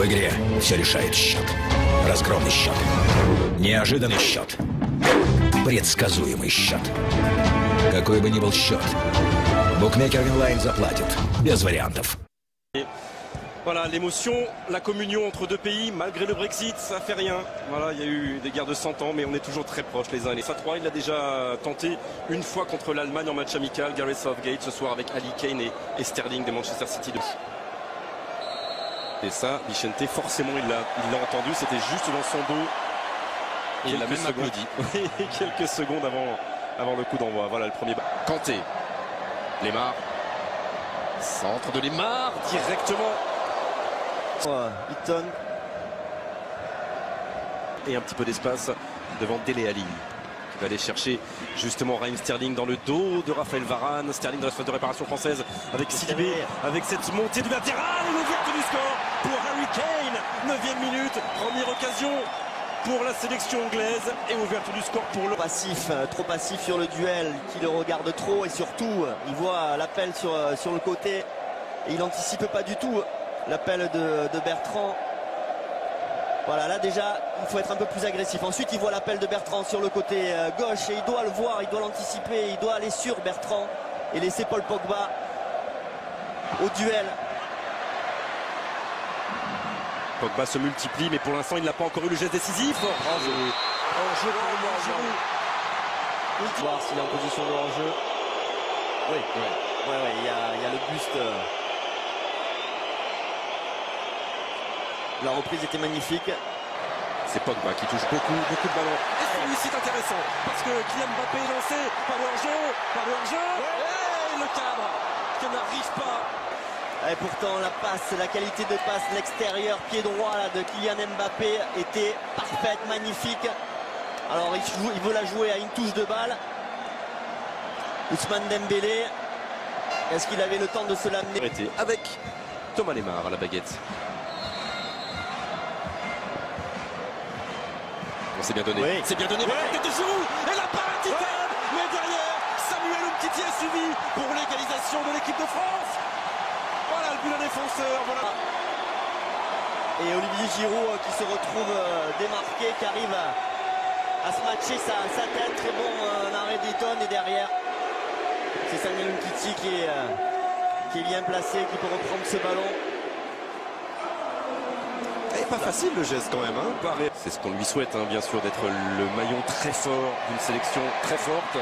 В игре все решает счет. Разгромный счет. Неожиданный счет. Предсказуемый счет. Какой бы ни был счет, букмекер Винлайн заплатит. Без вариантов. Voilà, l'émotion, la communion entre deux pays, malgré le Brexit, ça fait rien. Voilà, il y a eu des guerres de 100 ans, mais on est toujours très proches les uns et les autres. 3, il l'a déjà tenté une fois contre l'Allemagne en match amical, Gareth Southgate, ce soir avec Ali Kane et Sterling de Manchester City. Et ça, Vicente, forcément, il l'a entendu, c'était juste dans son dos. Et il l'a même applaudi. Quelques secondes avant le coup d'envoi. Voilà le premier. Kanté, Lemar, centre de Lemar, directement. Eaton. Et un petit peu d'espace devant Dele Alli qui va aller chercher justement Raheem Sterling dans le dos de Raphaël Varane. Sterling dans la phase de réparation française avec Sidibé, avec cette montée du latéral et l'ouverture du score pour Harry Kane. 9e minute, première occasion pour la sélection anglaise et ouverture du score pour le... Trop passif sur le duel, qui le regarde trop et surtout il voit l'appel sur le côté et il n'anticipe pas du tout l'appel de Bertrand. Voilà, là déjà il faut être un peu plus agressif. Ensuite il voit l'appel de Bertrand sur le côté gauche et il doit le voir, il doit l'anticiper, il doit aller sur Bertrand et laisser Paul Pogba au duel. Pogba se multiplie mais pour l'instant il n'a pas encore eu le geste décisif. Hors-jeu pour Giroud. Voir s'il est en position de hors-jeu. Oui, il y a le buste. La reprise était magnifique. C'est Pogba qui touche beaucoup de ballons. Et celui-ci est intéressant parce que Kylian Mbappé est lancé par le hors-jeu, et le cadre qui n'arrive pas. Et pourtant la qualité de passe, l'extérieur, pied droit là, de Kylian Mbappé était parfaite, magnifique. Alors il veut la jouer à une touche de balle. Ousmane Dembélé, est-ce qu'il avait le temps de se l'amener? Avec Thomas Lemar à la baguette. C'est bien donné. Oui. C'est bien donné. Ouais. Tête de Giroud. Et la parade titane. Mais derrière, Samuel Umtiti a suivi pour l'égalisation de l'équipe de France. Voilà le but d'un défenseur. Voilà. Et Olivier Giroud qui se retrouve démarqué, qui arrive à se matcher sa tête. Très bon arrêt d'Eton. Et derrière, c'est Samuel Umtiti qui est bien placé, qui peut reprendre ce ballon. Et pas facile le geste quand même. C'est ce qu'on lui souhaite, bien sûr, d'être le maillon très fort d'une sélection très forte.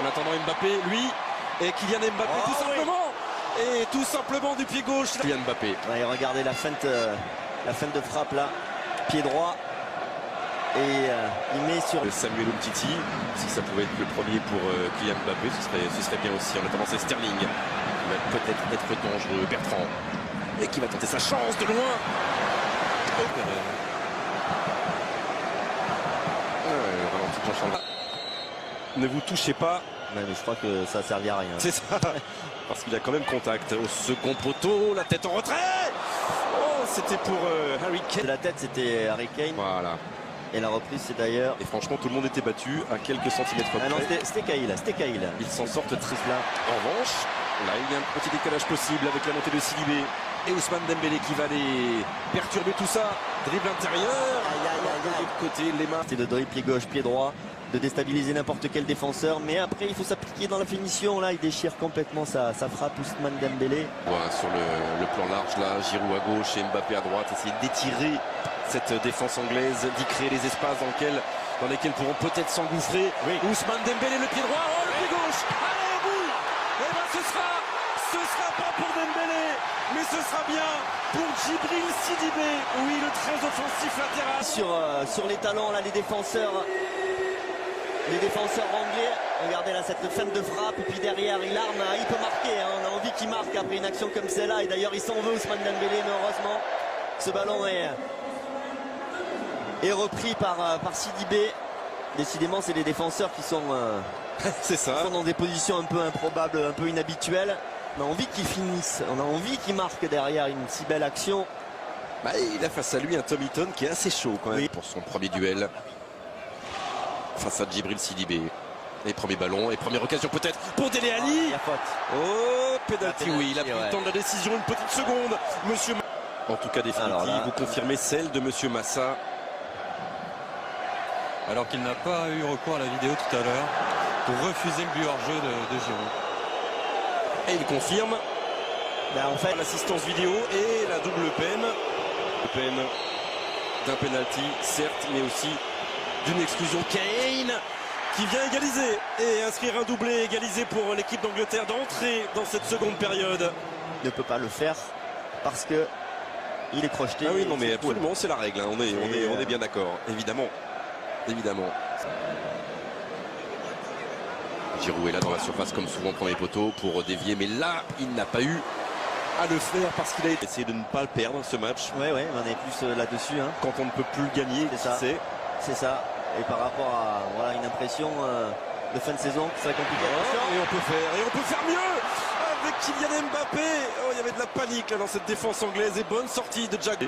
En attendant Mbappé, lui, et Kylian Mbappé tout simplement. Et tout simplement du pied gauche. Kylian Mbappé. Ouais, regardez la feinte de frappe là. Pied droit. Et il met sur... Samuel Umtiti, si ça pouvait être le premier pour Kylian Mbappé, ce serait bien aussi. En attendant, c'est Sterling qui va peut-être être dangereux. Bertrand. Et qui va tenter sa chance de loin. Ne vous touchez pas. Ouais, mais je crois que ça a servi à rien. C'est ça. Parce qu'il y a quand même contact au second poteau. La tête en retrait. Oh, c'était pour Harry Kane. La tête, c'était Harry Kane. Voilà. Et la reprise, c'est d'ailleurs... Et franchement, tout le monde était battu à quelques centimètres près. Ah non, c'était Cahill. Ils s'en sortent très là. En revanche, là, il y a un petit décalage possible avec la montée de Sidibé. Et Ousmane Dembélé qui va aller perturber tout ça. Dribble intérieur. De l'autre côté, les mains. C'est de dribble pied gauche, pied droit, de déstabiliser n'importe quel défenseur. Mais après, il faut s'appliquer dans la finition. Là, il déchire complètement sa frappe, Ousmane Dembélé. Ouais, sur le plan large, là, Giroud à gauche et Mbappé à droite. Essayer d'étirer cette défense anglaise, d'y créer les espaces dans lesquels pourront peut-être s'engouffrer. Oui. Ousmane Dembélé, le pied droit, le pied gauche. Allez, au bout. Et bien, ce sera pas pour Dembélé, mais ce sera bien pour Djibril Sidibé. Oui, le très offensif latéral. Sur les talons, là, les défenseurs anglais. Regardez là cette feinte de frappe. Et puis derrière, il arme. Il peut marquer. On a envie qu'il marque après une action comme celle-là. Et d'ailleurs, il s'en veut, Ousmane Dembélé. Mais heureusement, ce ballon est repris par Sidibé. Décidément, c'est les défenseurs qui sont, c'est ça. Sont dans des positions un peu improbables, un peu inhabituelles. On a envie qu'ils finissent, on a envie qu'ils marquent derrière une si belle action. Il a face à lui un Tom Eaton qui est assez chaud quand même pour son premier duel face à Djibril Sidibé. Et premier ballon et première occasion peut-être pour Dele Alli. La faute. Oh, pénalty, oui, il a pris le temps de la décision, une petite seconde, monsieur. En tout cas définitive, vous confirmez celle de Monsieur Massa. Alors qu'il n'a pas eu recours à la vidéo tout à l'heure pour refuser le but hors jeu de Giroud. Et il confirme En fait, l'assistance vidéo et la double peine. Peine d'un penalty, certes, mais aussi d'une exclusion. Kane qui vient égaliser et inscrire un doublé égalisé pour l'équipe d'Angleterre d'entrer dans cette seconde période. ne peut pas le faire parce que il est crocheté. Ah oui, non mais absolument, c'est la règle, hein. On est bien d'accord, évidemment. Évidemment. Giroud est là dans la surface comme souvent premier poteau pour dévier, mais là il n'a pas eu à le faire parce qu'il a essayé de ne pas le perdre ce match. Ouais, on est plus là-dessus. Hein. Quand on ne peut plus le gagner, c'est ça. Et par rapport à voilà, une impression de fin de saison qui serait compliquée. Et on peut faire mieux avec Kylian Mbappé. Oh, il y avait de la panique là, dans cette défense anglaise et bonne sortie de Jack.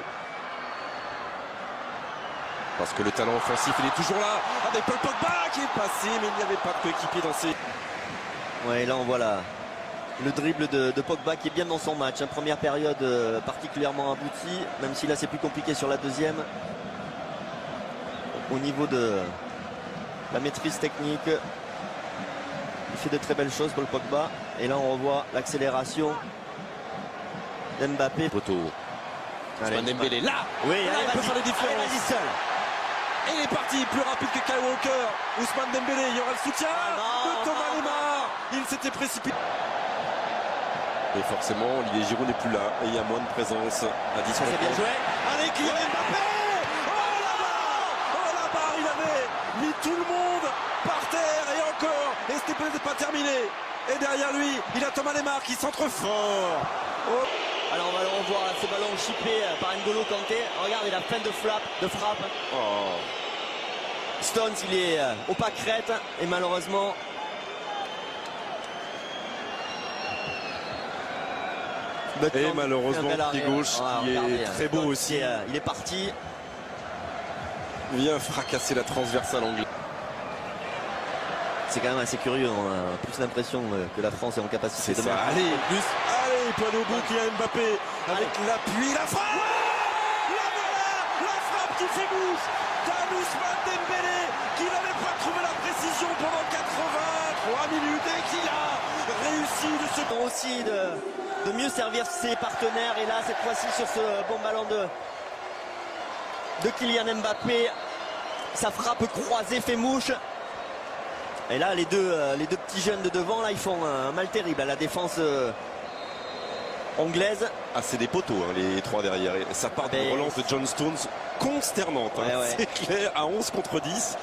Parce que le talent offensif il est toujours là avec Paul Pogba qui est passé, mais il n'y avait pas de coéquipier dans ses... Ouais, là on voit le dribble de Pogba qui est bien dans son match. Hein. Première période particulièrement aboutie, même si là c'est plus compliqué sur la deuxième. Au niveau de la maîtrise technique, il fait de très belles choses Paul Pogba. Et là on revoit l'accélération d'Mbappé. Poteau. Ousmane Dembélé là. Oui, là, il peut faire les différences. Allez, seul. Et il est parti, plus rapide que Kyle Walker. Ousmane Dembélé, il y aura le soutien de Thomas Lemar. Il s'était précipité. Et forcément, Olivier Giroud n'est plus là. Et il y a moins de présence à disposition. C'est bien joué. Allez, Kylian Mbappé. Oh la barre, il avait mis tout le monde par terre. Et encore. Et c'était peut-être pas terminé. Et derrière lui, il a Thomas Lemar qui centre fort. Oh. Alors on va le revoir, ce ballon chippé par N'Golo Kanté. Regardez la fin de frappe. Oh. Stones, il est au pâquerette et malheureusement pied gauche qui est très beau aussi. Il est parti. Vient fracasser la transversale anglaise. C'est quand même assez curieux, on a plus l'impression que la France est en capacité de marquer. Allez, il peut aller au bout, Kylian Mbappé avec l'appui, la frappe. La frappe qui fait bouche d'Ousmane Dembélé qui n'avait pas trouvé la précision pendant 83 minutes et qui a réussi de se... Aussi de mieux servir ses partenaires et là cette fois-ci sur ce bon ballon de Kylian Mbappé, sa frappe croisée fait mouche. Et là les deux petits jeunes de devant là ils font un mal terrible à la défense anglaise. Ah c'est des poteaux hein, les trois derrière. Et ça part d'une relance de John Stones consternante. Hein. Ouais. C'est clair, à 11 contre 10.